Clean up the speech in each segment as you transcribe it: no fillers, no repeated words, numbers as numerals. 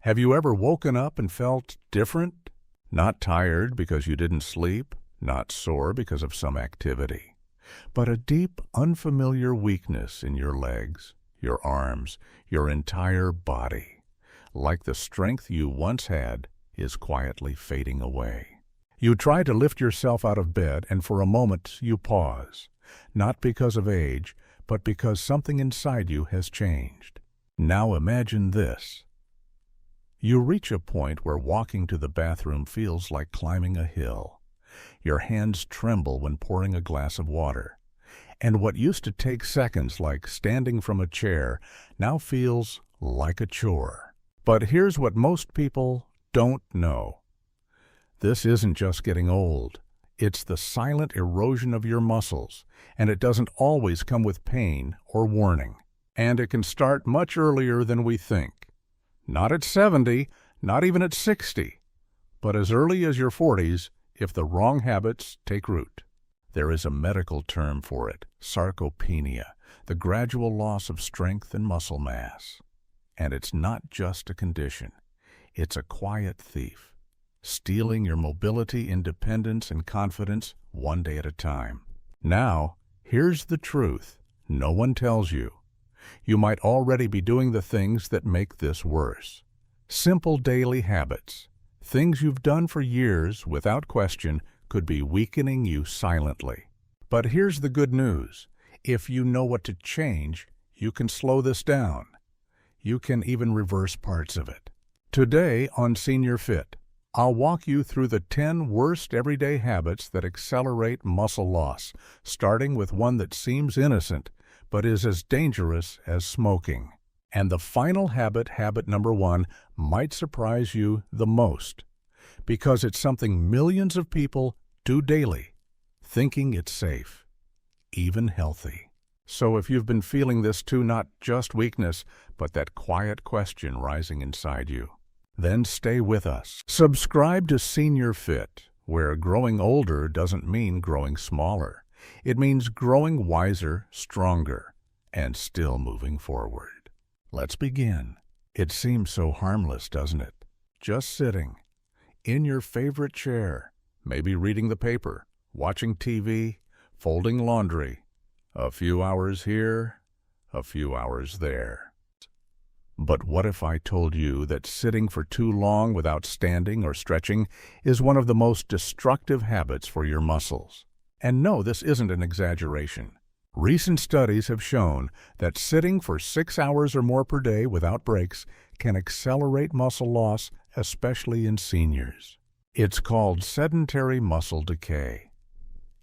Have you ever woken up and felt different? Not tired because you didn't sleep, not sore because of some activity, but a deep, unfamiliar weakness in your legs, your arms, your entire body, like the strength you once had is quietly fading away. You try to lift yourself out of bed, and for a moment you pause, not because of age, but because something inside you has changed. Now imagine this. You reach a point where walking to the bathroom feels like climbing a hill. Your hands tremble when pouring a glass of water, and what used to take seconds, like standing from a chair, now feels like a chore. But here's what most people don't know. This isn't just getting old. It's the silent erosion of your muscles, and it doesn't always come with pain or warning. And it can start much earlier than we think. Not at 70, not even at 60, but as early as your 40s if the wrong habits take root. There is a medical term for it, sarcopenia, the gradual loss of strength and muscle mass. And it's not just a condition. It's a quiet thief, stealing your mobility, independence, and confidence one day at a time. Now, here's the truth no one tells you. You might already be doing the things that make this worse. Simple daily habits, things you've done for years without question, could be weakening you silently. But here's the good news. If you know what to change, you can slow this down. You can even reverse parts of it. Today on Senior Fit, I'll walk you through the 10 worst everyday habits that accelerate muscle loss, starting with one that seems innocent, but is as dangerous as smoking. And the final habit number 1, might surprise you the most, because it's something millions of people do daily, thinking it's safe, even healthy. So if you've been feeling this too, not just weakness, but that quiet question rising inside you, then stay with us. Subscribe to Senior Fit, where growing older doesn't mean growing smaller. It means growing wiser, stronger, and still moving forward. Let's begin. It seems so harmless, doesn't it? Just sitting in your favorite chair, maybe reading the paper, watching TV, folding laundry. A few hours here, a few hours there. But what if I told you that sitting for too long without standing or stretching is one of the most destructive habits for your muscles? And no, this isn't an exaggeration. Recent studies have shown that sitting for 6 hours or more per day without breaks can accelerate muscle loss, especially in seniors. It's called sedentary muscle decay.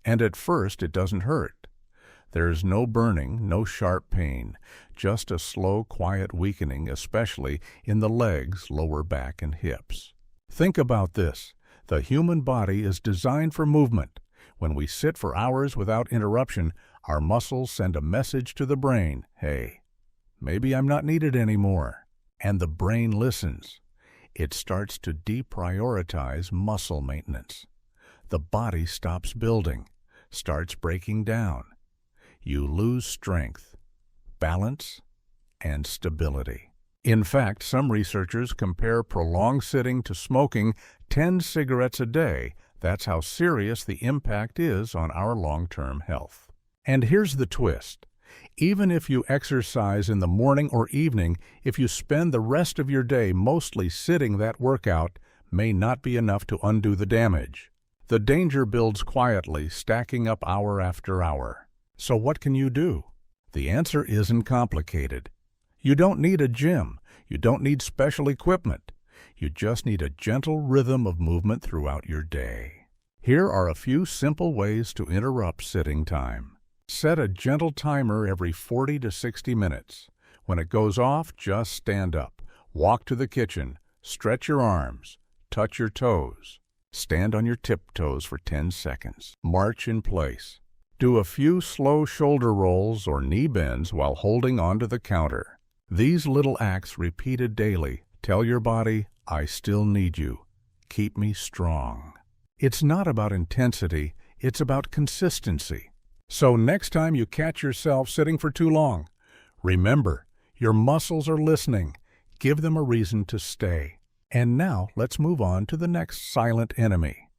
And at first, it doesn't hurt. There's no burning, no sharp pain, just a slow, quiet weakening, especially in the legs, lower back, and hips. Think about this. The human body is designed for movement. When we sit for hours without interruption, our muscles send a message to the brain, hey, maybe I'm not needed anymore. And the brain listens. It starts to deprioritize muscle maintenance. The body stops building, starts breaking down. You lose strength, balance, and stability. In fact, some researchers compare prolonged sitting to smoking 10 cigarettes a day. That's how serious the impact is on our long-term health. And here's the twist. Even if you exercise in the morning or evening, if you spend the rest of your day mostly sitting, that workout may not be enough to undo the damage. The danger builds quietly, stacking up hour after hour. So what can you do? The answer isn't complicated. You don't need a gym. You don't need special equipment. You just need a gentle rhythm of movement throughout your day. Here are a few simple ways to interrupt sitting time. Set a gentle timer every 40 to 60 minutes. When it goes off, just stand up. Walk to the kitchen. Stretch your arms. Touch your toes. Stand on your tiptoes for 10 seconds. March in place. Do a few slow shoulder rolls or knee bends while holding onto the counter. These little acts repeated daily tell your body, I still need you. Keep me strong. It's not about intensity, it's about consistency. So next time you catch yourself sitting for too long, remember, your muscles are listening. Give them a reason to stay. And now let's move on to the next silent enemy,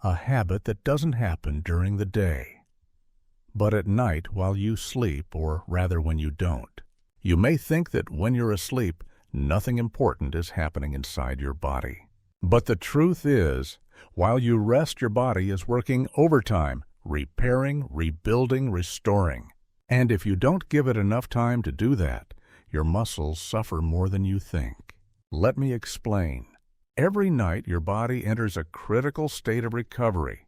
a habit that doesn't happen during the day, but at night while you sleep, or rather when you don't. You may think that when you're asleep, nothing important is happening inside your body. But the truth is, while you rest, your body is working overtime, repairing, rebuilding, restoring. And if you don't give it enough time to do that, your muscles suffer more than you think. Let me explain. Every night your body enters a critical state of recovery.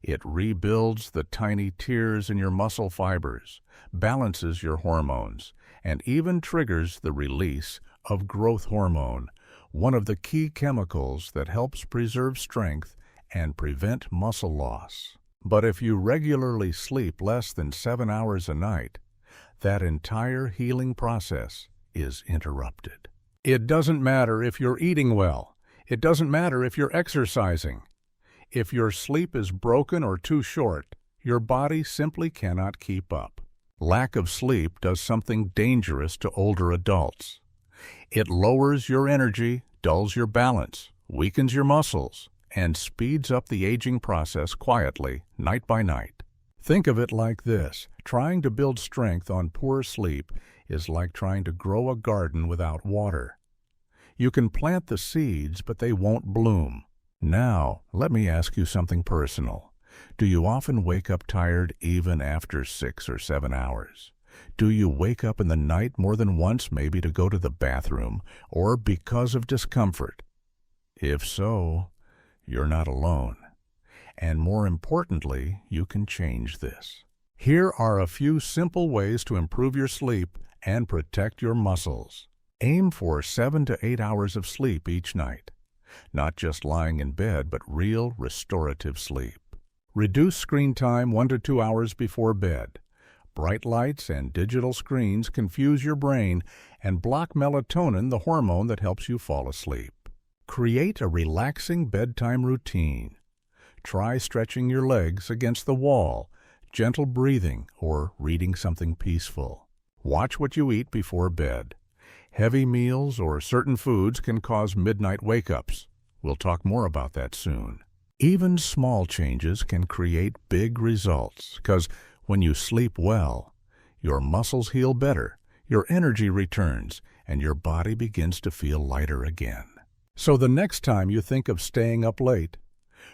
It rebuilds the tiny tears in your muscle fibers, balances your hormones, and even triggers the release of growth hormone, one of the key chemicals that helps preserve strength and prevent muscle loss. But if you regularly sleep less than 7 hours a night, that entire healing process is interrupted. It doesn't matter if you're eating well. It doesn't matter if you're exercising. If your sleep is broken or too short, your body simply cannot keep up. Lack of sleep does something dangerous to older adults. It lowers your energy, dulls your balance, weakens your muscles, and speeds up the aging process quietly, night by night. Think of it like this. Trying to build strength on poor sleep is like trying to grow a garden without water. You can plant the seeds, but they won't bloom. Now, let me ask you something personal. Do you often wake up tired even after 6 or 7 hours? Do you wake up in the night more than once, maybe to go to the bathroom, or because of discomfort? If so, you're not alone. And more importantly, you can change this. Here are a few simple ways to improve your sleep and protect your muscles. Aim for 7 to 8 hours of sleep each night. Not just lying in bed, but real restorative sleep. Reduce screen time 1 to 2 hours before bed. Bright lights and digital screens confuse your brain and block melatonin, the hormone that helps you fall asleep. Create a relaxing bedtime routine. Try stretching your legs against the wall, gentle breathing, or reading something peaceful. Watch what you eat before bed. Heavy meals or certain foods can cause midnight wake-ups. We'll talk more about that soon. Even small changes can create big results, because when you sleep well, your muscles heal better, your energy returns, and your body begins to feel lighter again. So the next time you think of staying up late,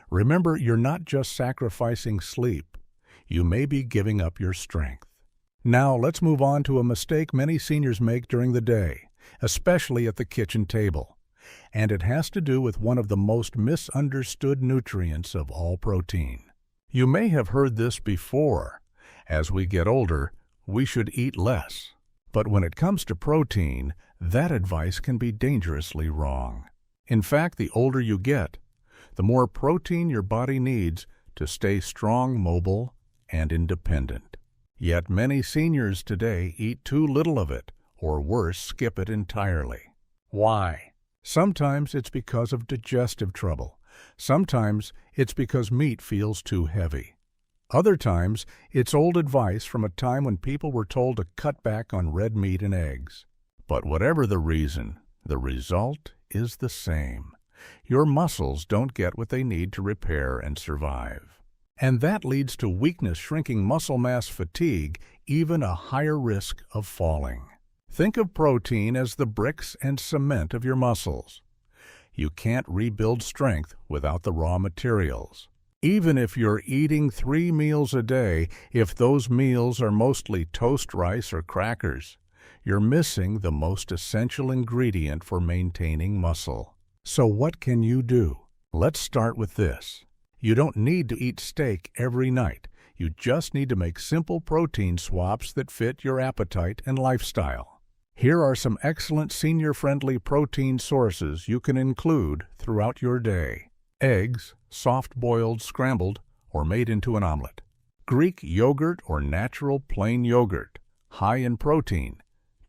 remember you're not just sacrificing sleep. You may be giving up your strength. Now let's move on to a mistake many seniors make during the day, especially at the kitchen table. And it has to do with one of the most misunderstood nutrients of all, protein. You may have heard this before. As we get older, we should eat less. But when it comes to protein, that advice can be dangerously wrong. In fact, the older you get, the more protein your body needs to stay strong, mobile, and independent. Yet many seniors today eat too little of it, or worse, skip it entirely. Why? Sometimes it's because of digestive trouble. Sometimes it's because meat feels too heavy. Other times, it's old advice from a time when people were told to cut back on red meat and eggs. But whatever the reason, the result is the same. Your muscles don't get what they need to repair and survive. And that leads to weakness, shrinking muscle mass, fatigue, even a higher risk of falling. Think of protein as the bricks and cement of your muscles. You can't rebuild strength without the raw materials. Even if you're eating 3 meals a day, if those meals are mostly toast, rice, or crackers, you're missing the most essential ingredient for maintaining muscle. So what can you do? Let's start with this. You don't need to eat steak every night. You just need to make simple protein swaps that fit your appetite and lifestyle. Here are some excellent senior-friendly protein sources you can include throughout your day. Eggs, soft-boiled, scrambled, or made into an omelet. Greek yogurt or natural plain yogurt, high in protein,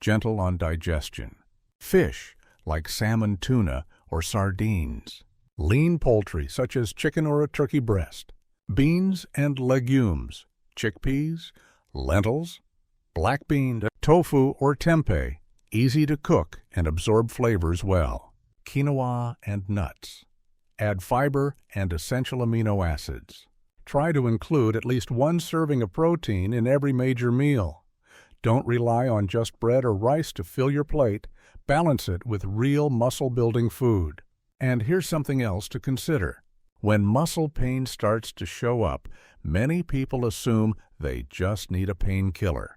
gentle on digestion. Fish, like salmon, tuna, or sardines. Lean poultry, such as chicken or a turkey breast. Beans and legumes, chickpeas, lentils, black bean, tofu or tempeh, Easy to cook and absorb flavors well. Quinoa and nuts. Add fiber and essential amino acids. Try to include at least one serving of protein in every major meal. Don't rely on just bread or rice to fill your plate. Balance it with real muscle-building food. And here's something else to consider. When muscle pain starts to show up, many people assume they just need a painkiller.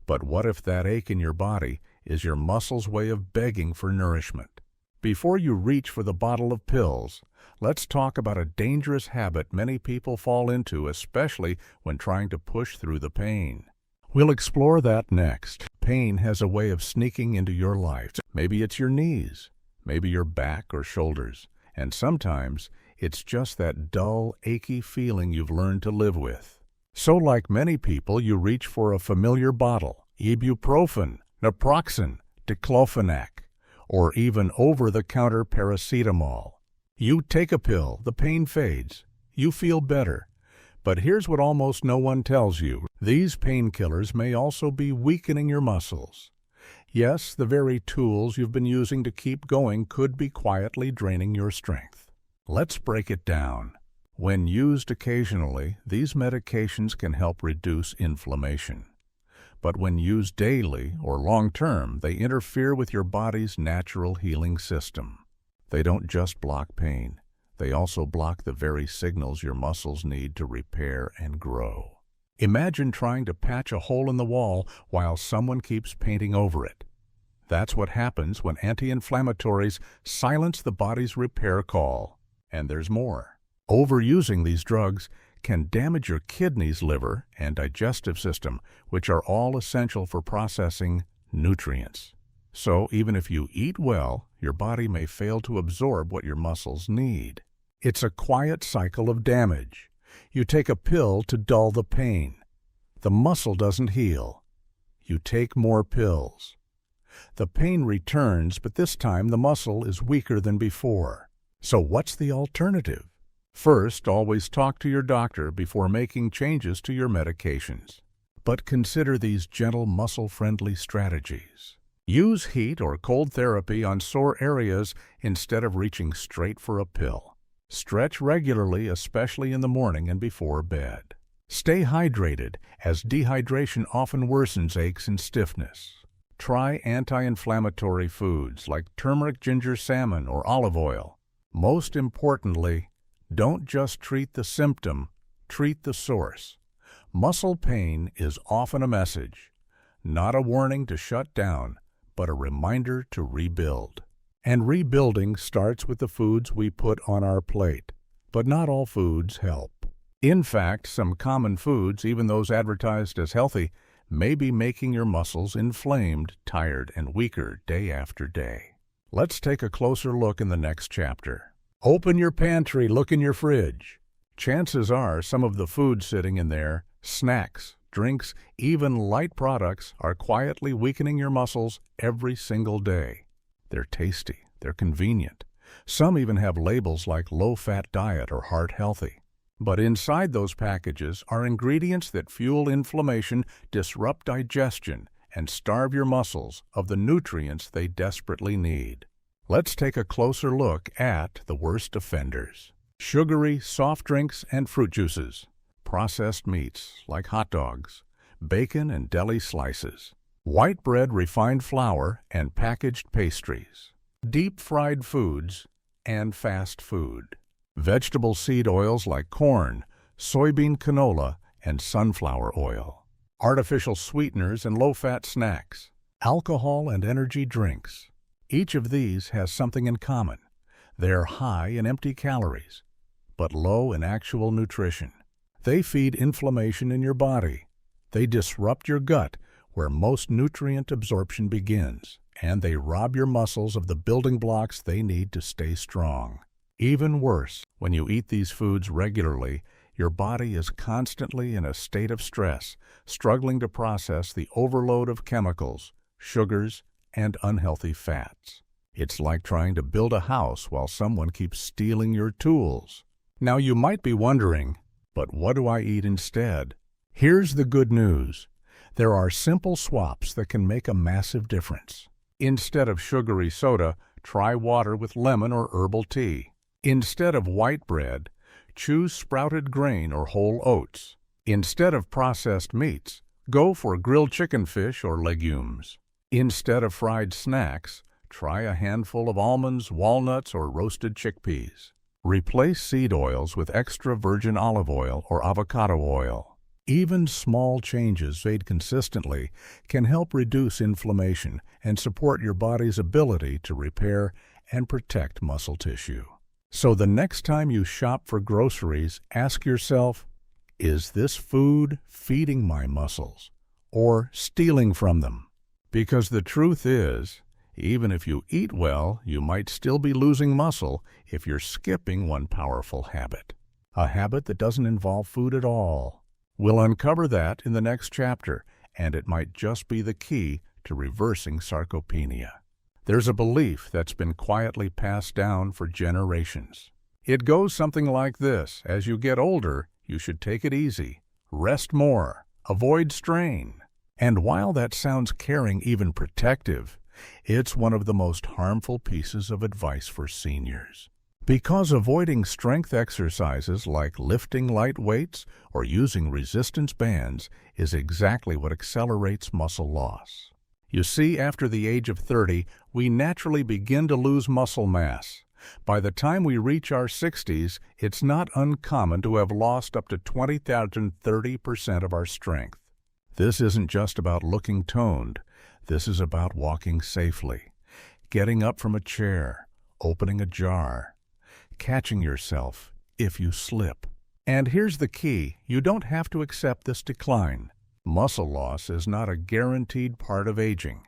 But what if that ache in your body is your muscle's way of begging for nourishment? Before you reach for the bottle of pills, let's talk about a dangerous habit many people fall into, especially when trying to push through the pain. We'll explore that next. Pain has a way of sneaking into your life. Maybe it's your knees, maybe your back or shoulders, and sometimes it's just that dull, achy feeling you've learned to live with. So like many people, you reach for a familiar bottle, ibuprofen, naproxen, diclofenac, or even over-the-counter paracetamol. You take a pill, the pain fades, you feel better. But here's what almost no one tells you. These painkillers may also be weakening your muscles. Yes, the very tools you've been using to keep going could be quietly draining your strength. Let's break it down. When used occasionally, these medications can help reduce inflammation. But when used daily or long-term, they interfere with your body's natural healing system. They don't just block pain. They also block the very signals your muscles need to repair and grow. Imagine trying to patch a hole in the wall while someone keeps painting over it. That's what happens when anti-inflammatories silence the body's repair call. And there's more. Overusing these drugs can damage your kidneys, liver, and digestive system, which are all essential for processing nutrients. So even if you eat well, your body may fail to absorb what your muscles need. It's a quiet cycle of damage. You take a pill to dull the pain. The muscle doesn't heal. You take more pills. The pain returns, but this time the muscle is weaker than before. So what's the alternative? First, always talk to your doctor before making changes to your medications. But consider these gentle, muscle-friendly strategies. Use heat or cold therapy on sore areas instead of reaching straight for a pill. Stretch regularly, especially in the morning and before bed. Stay hydrated, as dehydration often worsens aches and stiffness. Try anti-inflammatory foods like turmeric, ginger, salmon, or olive oil. Most importantly, don't just treat the symptom, treat the source. Muscle pain is often a message, not a warning to shut down, but a reminder to rebuild. And rebuilding starts with the foods we put on our plate. But not all foods help. In fact, some common foods, even those advertised as healthy, may be making your muscles inflamed, tired, and weaker day after day. Let's take a closer look in the next chapter. Open your pantry, look in your fridge. Chances are some of the food sitting in there, snacks, drinks, even light products, are quietly weakening your muscles every single day. They're tasty, they're convenient. Some even have labels like low-fat diet or heart healthy. But inside those packages are ingredients that fuel inflammation, disrupt digestion, and starve your muscles of the nutrients they desperately need. Let's take a closer look at the worst offenders. Sugary soft drinks and fruit juices. Processed meats like hot dogs, bacon and deli slices. White bread, refined flour, and packaged pastries. Deep-fried foods and fast food. Vegetable seed oils like corn, soybean canola, and sunflower oil. Artificial sweeteners and low-fat snacks. Alcohol and energy drinks. Each of these has something in common. They're high in empty calories, but low in actual nutrition. They feed inflammation in your body. They disrupt your gut, where most nutrient absorption begins, and they rob your muscles of the building blocks they need to stay strong. Even worse, when you eat these foods regularly, your body is constantly in a state of stress, struggling to process the overload of chemicals, sugars, and unhealthy fats. It's like trying to build a house while someone keeps stealing your tools. Now you might be wondering, but what do I eat instead? Here's the good news. There are simple swaps that can make a massive difference. Instead of sugary soda, try water with lemon or herbal tea. Instead of white bread, choose sprouted grain or whole oats. Instead of processed meats, go for grilled chicken, fish, or legumes. Instead of fried snacks, try a handful of almonds, walnuts, or roasted chickpeas. Replace seed oils with extra virgin olive oil or avocado oil. Even small changes made consistently can help reduce inflammation and support your body's ability to repair and protect muscle tissue. So the next time you shop for groceries, ask yourself, is this food feeding my muscles or stealing from them? Because the truth is, even if you eat well, you might still be losing muscle if you're skipping one powerful habit. A habit that doesn't involve food at all. We'll uncover that in the next chapter, and it might just be the key to reversing sarcopenia. There's a belief that's been quietly passed down for generations. It goes something like this: as you get older, you should take it easy, rest more, avoid strain. And while that sounds caring, even protective, it's one of the most harmful pieces of advice for seniors. Because avoiding strength exercises like lifting light weights or using resistance bands is exactly what accelerates muscle loss. You see, after the age of 30, we naturally begin to lose muscle mass. By the time we reach our 60s, it's not uncommon to have lost up to 20–30% of our strength. This isn't just about looking toned. This is about walking safely, getting up from a chair, opening a jar, catching yourself if you slip. And here's the key: you don't have to accept this decline. Muscle loss is not a guaranteed part of aging.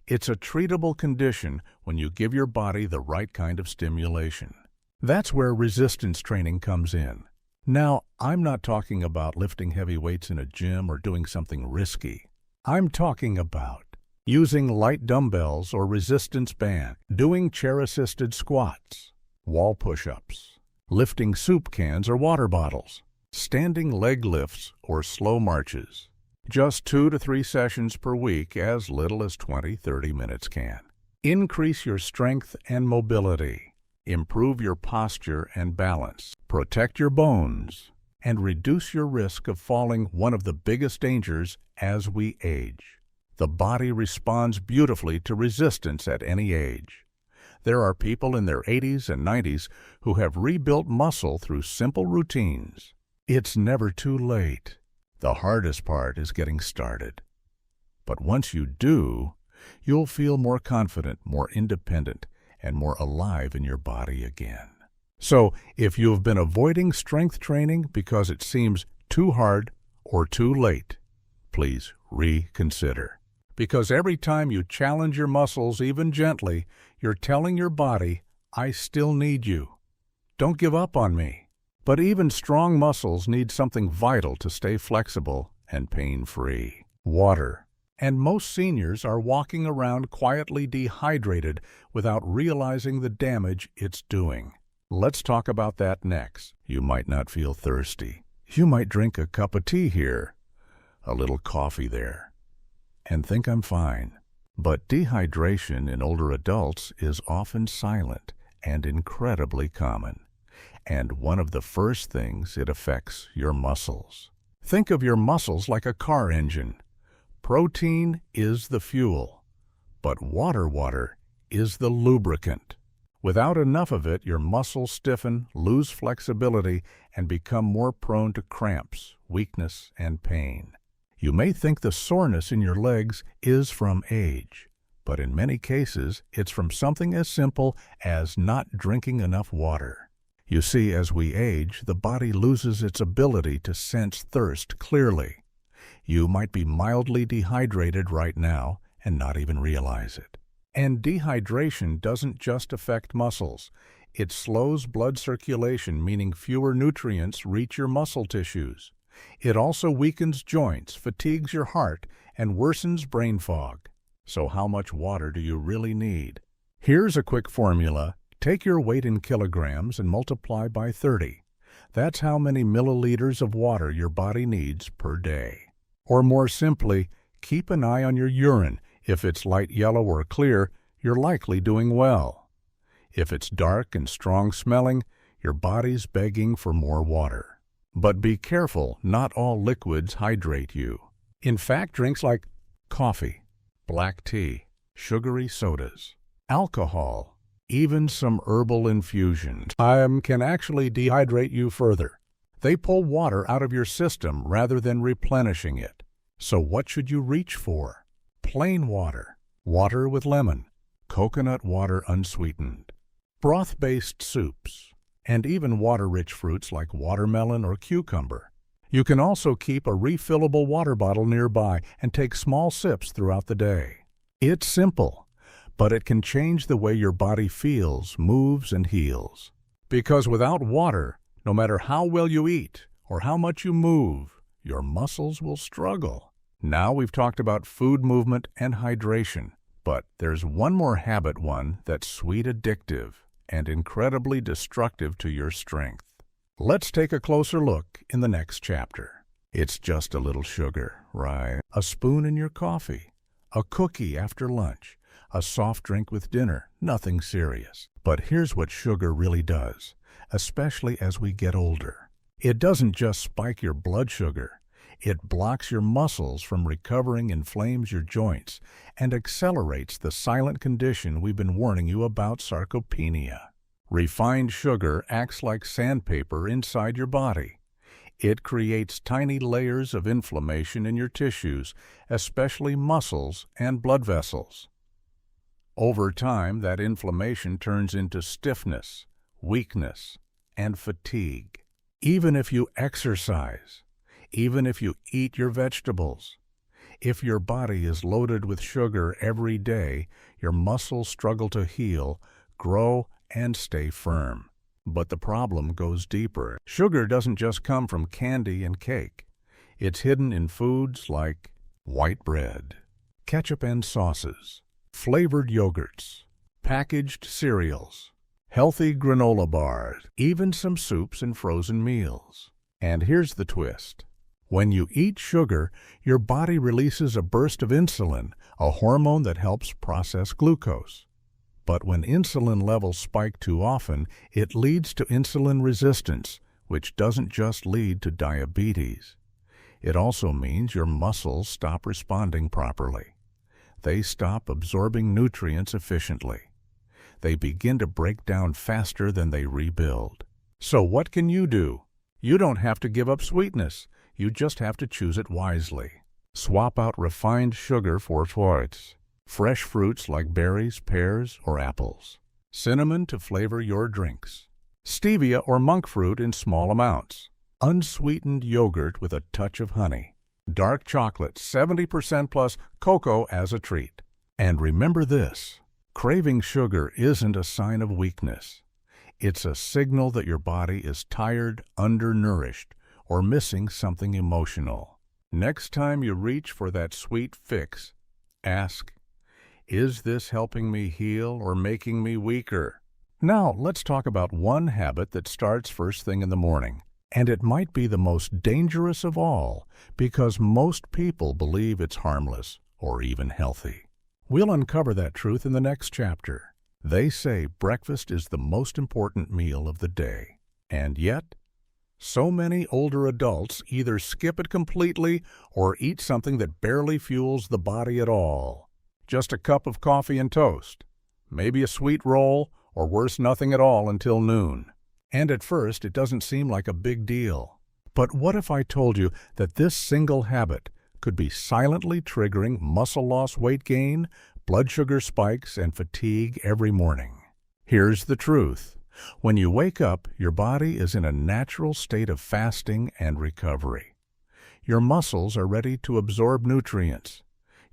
It's a treatable condition when you give your body the right kind of stimulation. That's where resistance training comes in. Now, I'm not talking about lifting heavy weights in a gym or doing something risky. I'm talking about using light dumbbells or resistance band, doing chair-assisted squats, wall push-ups, lifting soup cans or water bottles, standing leg lifts or slow marches. Just 2 to 3 sessions per week, as little as 20–30 minutes can. Increase your strength and mobility, improve your posture and balance, protect your bones, and reduce your risk of falling, one of the biggest dangers as we age. The body responds beautifully to resistance at any age. There are people in their 80s and 90s who have rebuilt muscle through simple routines. It's never too late. The hardest part is getting started. But once you do, you'll feel more confident, more independent, and more alive in your body again. So, if you've been avoiding strength training because it seems too hard or too late, please reconsider. Because every time you challenge your muscles, even gently, you're telling your body, I still need you. Don't give up on me. But even strong muscles need something vital to stay flexible and pain-free: water. And most seniors are walking around quietly dehydrated without realizing the damage it's doing. Let's talk about that next. You might not feel thirsty. You might drink a cup of tea here, a little coffee there, and think I'm fine. But dehydration in older adults is often silent and incredibly common. And one of the first things, it affects your muscles. Think of your muscles like a car engine. Protein is the fuel, but water is the lubricant. Without enough of it, your muscles stiffen, lose flexibility, and become more prone to cramps, weakness, and pain. You may think the soreness in your legs is from age, but in many cases, it's from something as simple as not drinking enough water. You see, as we age, the body loses its ability to sense thirst clearly. You might be mildly dehydrated right now and not even realize it. And dehydration doesn't just affect muscles. It slows blood circulation, meaning fewer nutrients reach your muscle tissues. It also weakens joints, fatigues your heart, and worsens brain fog. So how much water do you really need? Here's a quick formula. Take your weight in kilograms and multiply by 30. That's how many milliliters of water your body needs per day. Or more simply, keep an eye on your urine. If it's light yellow or clear, you're likely doing well. If it's dark and strong smelling, your body's begging for more water. But be careful, not all liquids hydrate you. In fact, drinks like coffee, black tea, sugary sodas, alcohol, even some herbal infusions can actually dehydrate you further. They pull water out of your system rather than replenishing it. So what should you reach for? Plain water, water with lemon, coconut water unsweetened, broth-based soups, and even water-rich fruits like watermelon or cucumber. You can also keep a refillable water bottle nearby and take small sips throughout the day. It's simple, but it can change the way your body feels, moves, and heals. Because without water, no matter how well you eat or how much you move, your muscles will struggle. Now we've talked about food movement and hydration, but there's one more habit that's sweet addictive and incredibly destructive to your strength. Let's take a closer look in the next chapter. It's just a little sugar, right? A spoon in your coffee, a cookie after lunch, a soft drink with dinner, nothing serious. But here's what sugar really does, especially as we get older. It doesn't just spike your blood sugar. It blocks your muscles from recovering, inflames your joints, and accelerates the silent condition we've been warning you about, sarcopenia. Refined sugar acts like sandpaper inside your body. It creates tiny layers of inflammation in your tissues, especially muscles and blood vessels. Over time, that inflammation turns into stiffness, weakness, and fatigue. Even if you exercise, even if you eat your vegetables, if your body is loaded with sugar every day, your muscles struggle to heal, grow, and stay firm. But the problem goes deeper. Sugar doesn't just come from candy and cake. It's hidden in foods like white bread, ketchup and sauces, flavored yogurts, packaged cereals, healthy granola bars, even some soups and frozen meals. And here's the twist. When you eat sugar, your body releases a burst of insulin, a hormone that helps process glucose. But when insulin levels spike too often, it leads to insulin resistance, which doesn't just lead to diabetes. It also means your muscles stop responding properly. They stop absorbing nutrients efficiently. They begin to break down faster than they rebuild. So what can you do? You don't have to give up sweetness. You just have to choose it wisely. Swap out refined sugar for fruits. Fresh fruits like berries, pears, or apples. Cinnamon to flavor your drinks. Stevia or monk fruit in small amounts. Unsweetened yogurt with a touch of honey. Dark chocolate, 70% plus cocoa as a treat. And remember this, craving sugar isn't a sign of weakness. It's a signal that your body is tired, undernourished, or missing something emotional. Next time you reach for that sweet fix, ask, is this helping me heal or making me weaker? Now, let's talk about one habit that starts first thing in the morning. And it might be the most dangerous of all because most people believe it's harmless or even healthy. We'll uncover that truth in the next chapter. They say breakfast is the most important meal of the day. And yet, so many older adults either skip it completely or eat something that barely fuels the body at all. Just a cup of coffee and toast, maybe a sweet roll, or worse, nothing at all until noon. And at first, it doesn't seem like a big deal. But what if I told you that this single habit could be silently triggering muscle loss, weight gain, blood sugar spikes, and fatigue every morning? Here's the truth. When you wake up, your body is in a natural state of fasting and recovery. Your muscles are ready to absorb nutrients.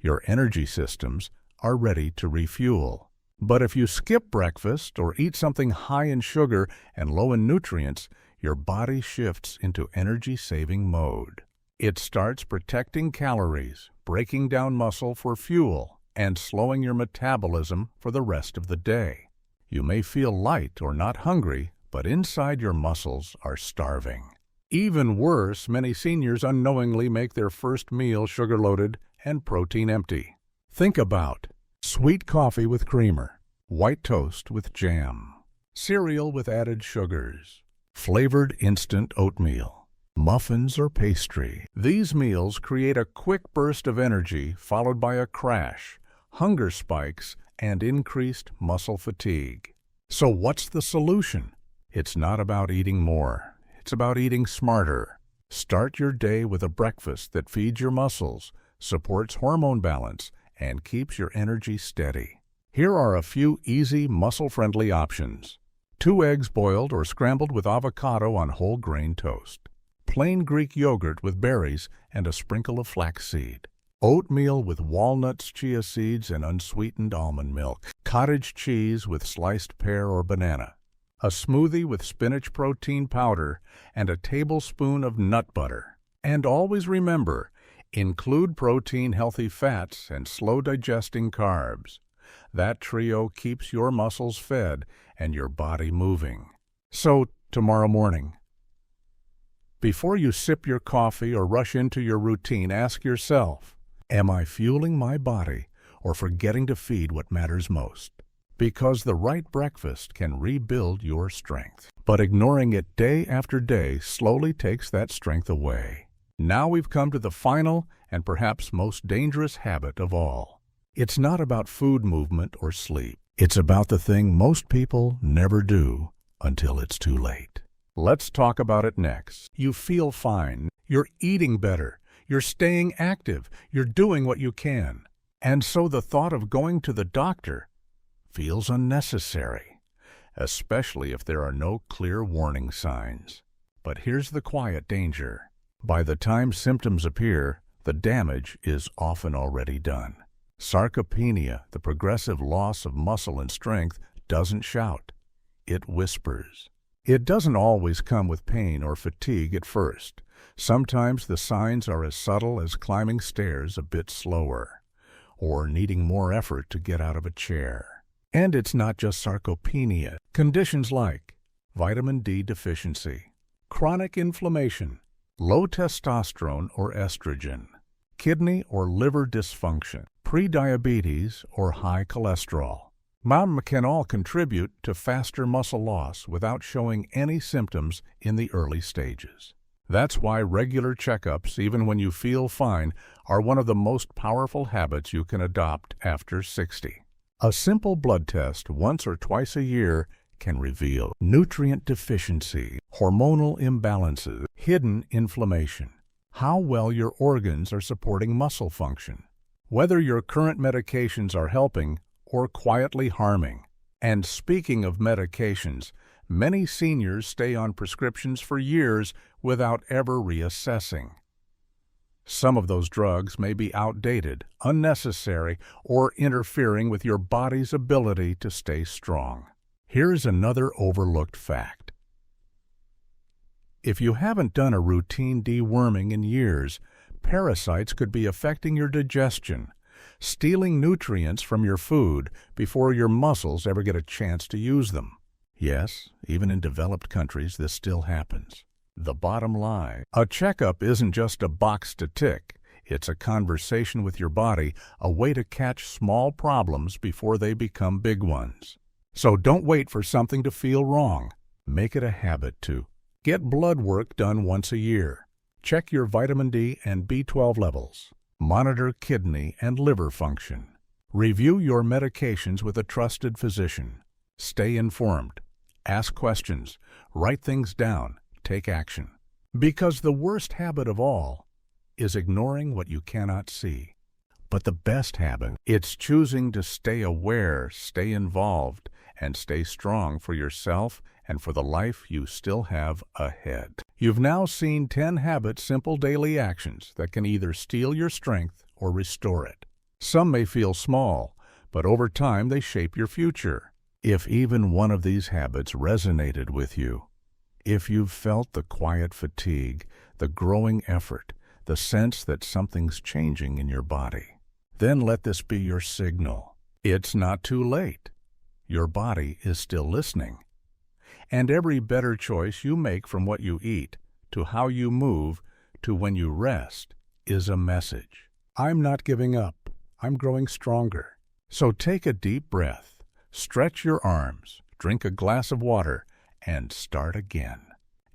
Your energy systems are ready to refuel. But if you skip breakfast or eat something high in sugar and low in nutrients, your body shifts into energy-saving mode. It starts protecting calories, breaking down muscle for fuel, and slowing your metabolism for the rest of the day. You may feel light or not hungry, but inside your muscles are starving. Even worse, many seniors unknowingly make their first meal sugar-loaded and protein empty. Think about sweet coffee with creamer, white toast with jam, cereal with added sugars, flavored instant oatmeal, muffins or pastry. These meals create a quick burst of energy followed by a crash, hunger spikes, and increased muscle fatigue. So what's the solution? It's not about eating more. It's about eating smarter. Start your day with a breakfast that feeds your muscles, supports hormone balance, and keeps your energy steady. Here are a few easy, muscle-friendly options. 2 eggs boiled or scrambled with avocado on whole grain toast. Plain Greek yogurt with berries and a sprinkle of flaxseed. Oatmeal with walnuts, chia seeds, and unsweetened almond milk. Cottage cheese with sliced pear or banana. A smoothie with spinach protein powder and a tablespoon of nut butter. And always remember, include protein-healthy fats and slow-digesting carbs. That trio keeps your muscles fed and your body moving. So, tomorrow morning, before you sip your coffee or rush into your routine, ask yourself, am I fueling my body or forgetting to feed what matters most? Because the right breakfast can rebuild your strength. But ignoring it day after day slowly takes that strength away. Now we've come to the final and perhaps most dangerous habit of all. It's not about food movement or sleep. It's about the thing most people never do until it's too late. Let's talk about it next. You feel fine. You're eating better. You're staying active. You're doing what you can. And so the thought of going to the doctor feels unnecessary, especially if there are no clear warning signs. But here's the quiet danger. By the time symptoms appear, the damage is often already done. Sarcopenia, the progressive loss of muscle and strength, doesn't shout. It whispers. It doesn't always come with pain or fatigue at first. Sometimes the signs are as subtle as climbing stairs a bit slower, or needing more effort to get out of a chair. And it's not just sarcopenia. Conditions like vitamin D deficiency, chronic inflammation, low testosterone or estrogen, kidney or liver dysfunction, prediabetes or high cholesterol. Mom can all contribute to faster muscle loss without showing any symptoms in the early stages. That's why regular checkups, even when you feel fine, are one of the most powerful habits you can adopt after 60. A simple blood test once or twice a year can reveal nutrient deficiency, hormonal imbalances, hidden inflammation, how well your organs are supporting muscle function, whether your current medications are helping or quietly harming. And speaking of medications, many seniors stay on prescriptions for years without ever reassessing. Some of those drugs may be outdated, unnecessary, or interfering with your body's ability to stay strong. Here's another overlooked fact. If you haven't done a routine deworming in years, parasites could be affecting your digestion, stealing nutrients from your food before your muscles ever get a chance to use them. Yes, even in developed countries, this still happens. The bottom line, a checkup isn't just a box to tick. It's a conversation with your body, a way to catch small problems before they become big ones. So don't wait for something to feel wrong. Make it a habit to get blood work done once a year. Check your vitamin D and B12 levels. Monitor kidney and liver function. Review your medications with a trusted physician. Stay informed. Ask questions. Write things down. Take action. Because the worst habit of all is ignoring what you cannot see. But the best habit, it's choosing to stay aware, stay involved, and stay strong for yourself and for the life you still have ahead. You've now seen 10 habits, simple daily actions that can either steal your strength or restore it. Some may feel small, but over time they shape your future. If even one of these habits resonated with you, if you've felt the quiet fatigue, the growing effort, the sense that something's changing in your body, then let this be your signal. It's not too late. Your body is still listening. And every better choice you make, from what you eat, to how you move, to when you rest, is a message. I'm not giving up. I'm growing stronger. So take a deep breath, stretch your arms, drink a glass of water, and start again.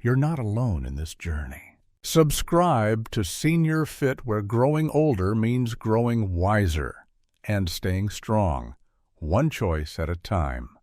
You're not alone in this journey. Subscribe to Senior Fit, where growing older means growing wiser and staying strong, one choice at a time.